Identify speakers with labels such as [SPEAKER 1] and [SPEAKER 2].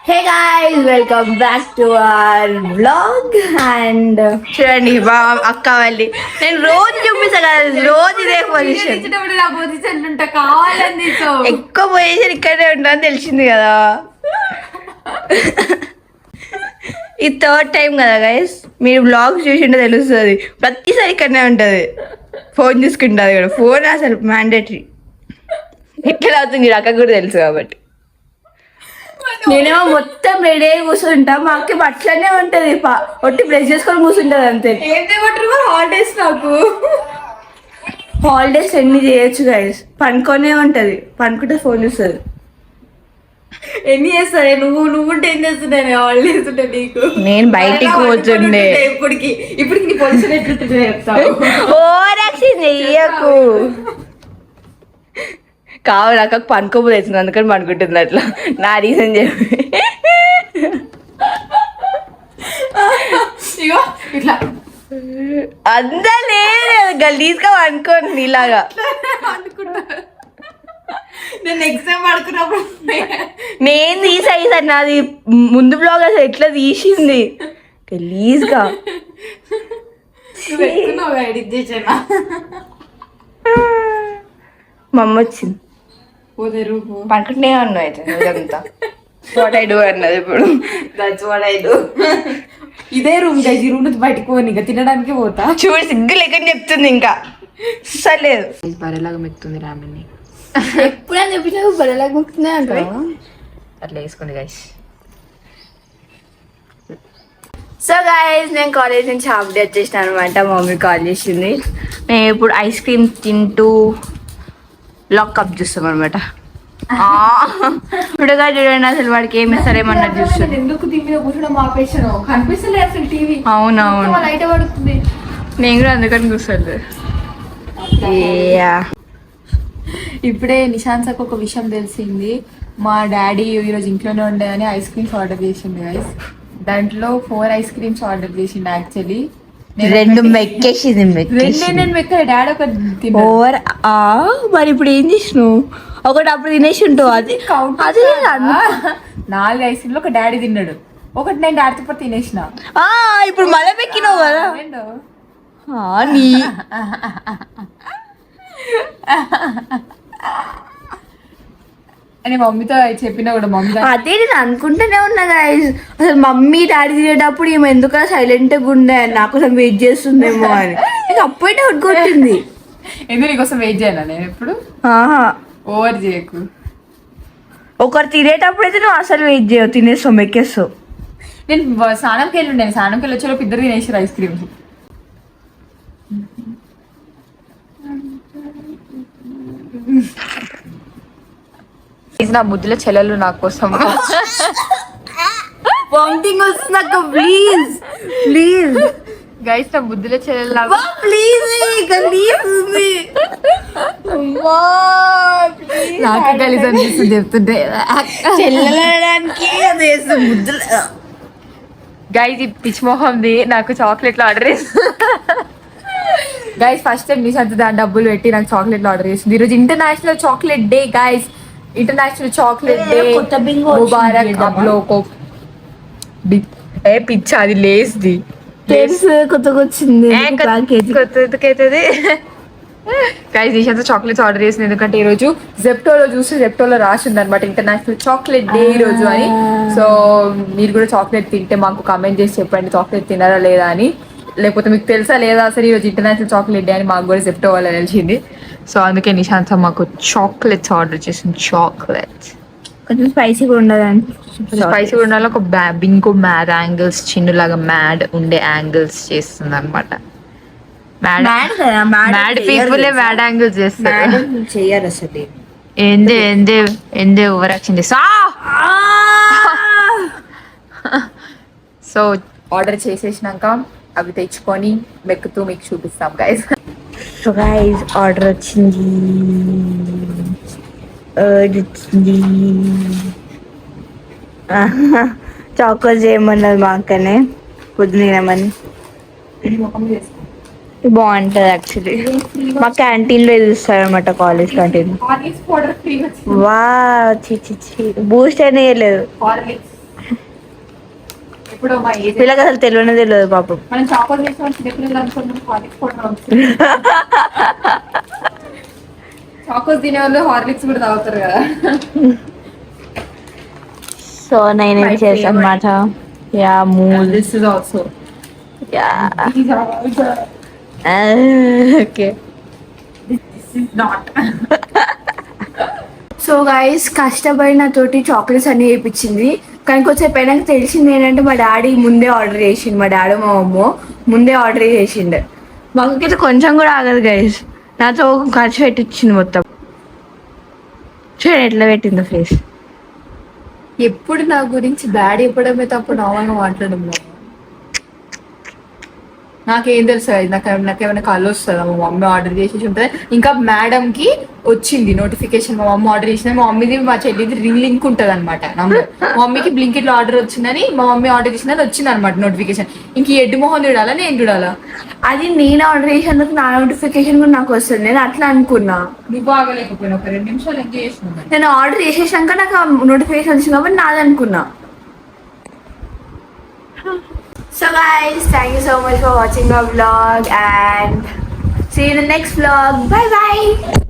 [SPEAKER 1] Hey guys welcome back to our vlog and చూడండి మా అక్క వాళ్ళి నేను రోజు చూపిస్తా కదా రోజు ఇదే పొజిషన్ ఎక్కువ పొజిషన్ ఇక్కడే ఉంటుందని తెలిసింది కదా ఈ థర్డ్ టైం కదా గైస్ మీరు వ్లాగ్ చూసింటే తెలుస్తుంది ప్రతిసారి ఇక్కడనే ఉంటుంది ఫోన్ చూసుకుంటుంది కదా ఫోన్ అసలు మ్యాండేటరీ ఎట్లా అవుతుంది అక్క కూడా తెలుసు కాబట్టి నేనేమో మొత్తం రెడీ అయి కూర్చుంటా మా అక్క అట్లనే ఉంటది ఒట్టి బ్రష్ చేసుకొని కూర్చుంటది అంతే హాలిడేస్ నాకు హాలిడేస్ ఎన్ని చేయొచ్చు గైస్ పనుకొనే ఉంటది పనుకుంటే ఫోన్ చూస్తుంది
[SPEAKER 2] ఎన్ని చేస్తానే నువ్వుంటే ఏం చేస్తున్నాను హాలిడేస్ ఉంటే నీకు
[SPEAKER 1] నేను బయటికి పోతుండే
[SPEAKER 2] ఇప్పటికి నీ పొజిషన్ ఎట్లుంటుందో చెప్తావు
[SPEAKER 1] ఓవరాక్షన్ చెయ్యకు కావాలి అక్క పనుకోబోదు అవుతుంది అందుకని పనుకుంటుంది అట్లా నా రీజన్ చెప్పి
[SPEAKER 2] ఇగో ఇట్లా
[SPEAKER 1] అంతా లేదు గలీజ్గా పనుకోండి ఇలాగా
[SPEAKER 2] అనుకుంటా నేను ఎగ్జామ్ పడుకున్నప్పుడు
[SPEAKER 1] నేను తీసేసాను నాది ముందు బ్లాగ్ అసలు ఎట్లా తీసింది గలీజ్గా
[SPEAKER 2] ఎడిట్ చేసానా
[SPEAKER 1] మా అమ్మ వచ్చింది పనుకుంటే ఉన్నావు అయితే ఇదంతా వాట్ ఐ డూ అన్నది ఇప్పుడు
[SPEAKER 2] దట్స్ వాట్ ఐ డు ఇదే రూమ్ గైస్ ఈ రూమ్ నుంచి బయటకు పోను ఇంకా తినడానికి పోతా
[SPEAKER 1] చూడు సిగ్గు లేకని చెప్తుంది ఇంకా సర్లేదు
[SPEAKER 2] బరెలాగా మెక్కుతుంది రామని
[SPEAKER 1] ఎప్పుడైనా చెప్పించా బలలాగా మొక్కుతున్నా అంట
[SPEAKER 2] అట్లా వేసుకోండి గైస్
[SPEAKER 1] సో గైస్ నేను కాలేజ్ నుంచి హాఫ్ డే వచ్చేసిన అనమాట మమ్మీ కాల్ చేసింది మేము ఇప్పుడు ఐస్ క్రీమ్ తింటూ లాకప్ చూస్తాం అనమాట చూడగా చూడండి అసలు వాడికి ఏమి ఇస్తారేమన్నది చూస్తాను
[SPEAKER 2] ఎందుకు టీవీ మీద కూర్చోడం ఆపేసాను కనిపిస్తలే అసలు టీవీ
[SPEAKER 1] అవునవును
[SPEAKER 2] లైట్ పడుతుంది
[SPEAKER 1] నేను కూడా అందుకని కూర్చోలేదు
[SPEAKER 2] ఇప్పుడే నిశాంత్కి ఒక విషయం తెలిసింది మా డాడీ ఈరోజు ఇంట్లోనే ఉండే అని ఐస్ క్రీమ్స్ ఆర్డర్ చేసిండు గైస్ దాంట్లో 4 ఐస్ క్రీమ్స్ ఆర్డర్ చేసిండు యాక్చువల్లీ
[SPEAKER 1] రెండు మెక్కేసింది
[SPEAKER 2] నేను మెక్క డాడీ ఒక
[SPEAKER 1] ఓవర్ మరి ఇప్పుడు ఏం చేసినావు ఒకటి అప్పుడు తినేసి ఉంటావు అది అది
[SPEAKER 2] 4 ఐస్ క్రీమ్లు ఒక డాడీ తిన్నాడు ఒకటి నేను డాడీతో పాటు తినేసిన
[SPEAKER 1] ఇప్పుడు మళ్ళీ మెక్కినావు కదా నీ
[SPEAKER 2] అని మమ్మీతో చెప్పినా కూడా మమ్మీ
[SPEAKER 1] అదే నేను అనుకుంటూనే ఉన్నా గైస్ అసలు మమ్మీ డాడీ తినేటప్పుడు ఈమె ఎందుకు సైలెంట్గా ఉండే నా కోసం వెయిట్ చేస్తుందేమో అని నాకు అప్పుడే డౌట్ కొట్టింది
[SPEAKER 2] ఎందుకు నీకోసం వెయిట్ చేయనా నేను ఎప్పుడు ఓవర్ చేయకు
[SPEAKER 1] ఒకరు తినేటప్పుడు అయితే నువ్వు అసలు వెయిట్ చేయవు తినేస్తావు మెక్కేస్తావు
[SPEAKER 2] నేను స్నానంకి వెళ్ళి ఉండే స్నానంకి వెళ్ళి వచ్చేలోపు ఇద్దరు తినేసారు ఐస్ క్రీమ్స్ నా ముద్దుల చెల్లెలు నా కోసం
[SPEAKER 1] వామిటింగ్ వస్తుంది ప్లీజ్ ప్లీజ్
[SPEAKER 2] గైస్ నా ముద్దుల చెల్లెలు
[SPEAKER 1] ప్లీజ్
[SPEAKER 2] నాకు కలిసి అనిపిస్తుంది చెప్తుంటే
[SPEAKER 1] చెల్లెలడానికి అది ముద్దులు
[SPEAKER 2] గైస్ ఈ పిచ్ మొహంది నాకు చాక్లెట్లు ఆర్డర్ చేస్తుంది గైస్ ఫస్ట్ టైం నిశాంత్ దాని డబ్బులు పెట్టి నాకు చాక్లెట్లు ఆర్డర్ చేసింది ఈరోజు international chocolate day guys international chocolate day ముబారక్ అబ్లోకో ఏ పిచ్చ అది లేస్ది
[SPEAKER 1] కొత్తగా వచ్చింది
[SPEAKER 2] కొత్తది గైస్ నిశాంత్ చాక్లెట్స్ ఆర్డర్ చేసింది ఎందుకంటే ఈ రోజు జెప్టోలో చూసి జెప్టోలో రాసింది అనమాట ఇంటర్నేషనల్ చాక్లెట్ డే ఈ రోజు అని సో మీరు కూడా చాక్లెట్ తింటే మాకు కామెంట్ చేసి చెప్పండి చాక్లెట్ తినారా లేదా అని లేకపోతే మీకు తెలుసా లేదా అసలు ఈరోజు ఇంటర్నేషనల్ చాక్లెట్ డే అని మాకు కూడా జెప్టో వల్ల తెలిసింది సో అందుకే నిశాంత్ మాకు చాక్లెట్స్ ఆర్డర్ చేసింది చాక్లెట్స్
[SPEAKER 1] కొంచెం స్పైసీగా ఉండదండి
[SPEAKER 2] స్పైసీగా ఉండాలి ఒక ఇంకో మ్యాడ్ యాంగిల్స్ చిన్నలాగా మ్యాడ్ ఉండే యాంగిల్స్ చేస్తుంది అనమాట మ్యాడ్ పీపుల్ మ్యాడ్ యాంగిల్స్ చేస్తారు
[SPEAKER 1] చెయ్యరు అసలు
[SPEAKER 2] ఎందే ఓవర్ యాక్షన్ చేస్తా సో ఆర్డర్ చేసేసినాక అవి తెచ్చుకొని మెక్కుతూ మీకు చూపిస్తాం గైస్
[SPEAKER 1] సో గైస్ ఆర్డర్ వచ్చింది చాకోస్ చేయమన్నది మా అక్కనే పొద్దునేమని బాగుంటుంది యాక్చువల్లీ మా క్యాంటీన్లో ఇస్తారు అనమాట కాలేజ్ క్యాంటీన్ వా బూస్ట్ అయినా వేయలేదు
[SPEAKER 2] ఎప్పుడో మా ఏజ్
[SPEAKER 1] వీళ్ళకి అసలు తెలియదు పాపం.
[SPEAKER 2] మనం చాకోలు వేసుకొని చిన్నపిల్లలు అనుకున్నాం హార్లిక్స్ కూడా చాకోస్ తినే వాళ్ళు హార్లిక్స్ కూడా తాగుతారు కదా.
[SPEAKER 1] సో 9 inches అన్నమాట. యా మూల్.
[SPEAKER 2] This is also
[SPEAKER 1] yeah okay.
[SPEAKER 2] This is not.
[SPEAKER 1] So guys కష్టపడిన తోటి చాక్లెట్స్ అన్ని వేయించింది. కానీ కొంచెం పైన తెలిసింది ఏంటంటే మా డాడీ ముందే ఆర్డర్ చేసిండు. మా డాడీ మా అమ్మ ముందే ఆర్డర్ చేసిండు. మాకైతే కొంచెం కూడా ఆగదు గైస్. నాతో ఖర్చు పెట్టించింది మొత్తం. చూడండి ఎట్లా పెట్టిందో ఫేస్.
[SPEAKER 2] ఎప్పుడు నా గురించి బ్యాడ్ చెప్పడమే తప్ప నార్మల్గా మాట్లాడడం నాకేం తెలుసు. నాకేమైనా కాల్ వస్తుందా? మా మమ్మీ ఆర్డర్ చేసేసి ఉంటుంది. ఇంకా మేడం కి వచ్చింది నోటిఫికేషన్, మా మమ్మీ ఆర్డర్ చేసిన. మా మమ్మీది మా చెల్లిది లింక్ ఉంటుంది అనమాట నంబర్. మా మమ్మీకి బ్లింకిట్ లో ఆర్డర్ వచ్చిందని మా మమ్మీ ఆర్డర్ చేసినది వచ్చింది అనమాట నోటిఫికేషన్. ఇంక ఎడ్డు మొహం చూడాలా నేను చూడాలా?
[SPEAKER 1] అది నేను ఆర్డర్ చేసినందుకు నా నోటిఫికేషన్ కూడా నాకు వస్తుంది. నేను అట్లా అనుకున్నా.
[SPEAKER 2] నువ్వు బాగలేకపోయినా ఒక 2 నిమిషాలు ఎంజాయ్ చేసిన.
[SPEAKER 1] నేను ఆర్డర్ చేసేసాక నాకు నోటిఫికేషన్ వచ్చింది కాబట్టి నాది అనుకున్నా. So guys, thank you so much for watching our vlog and see you in the next vlog. Bye bye.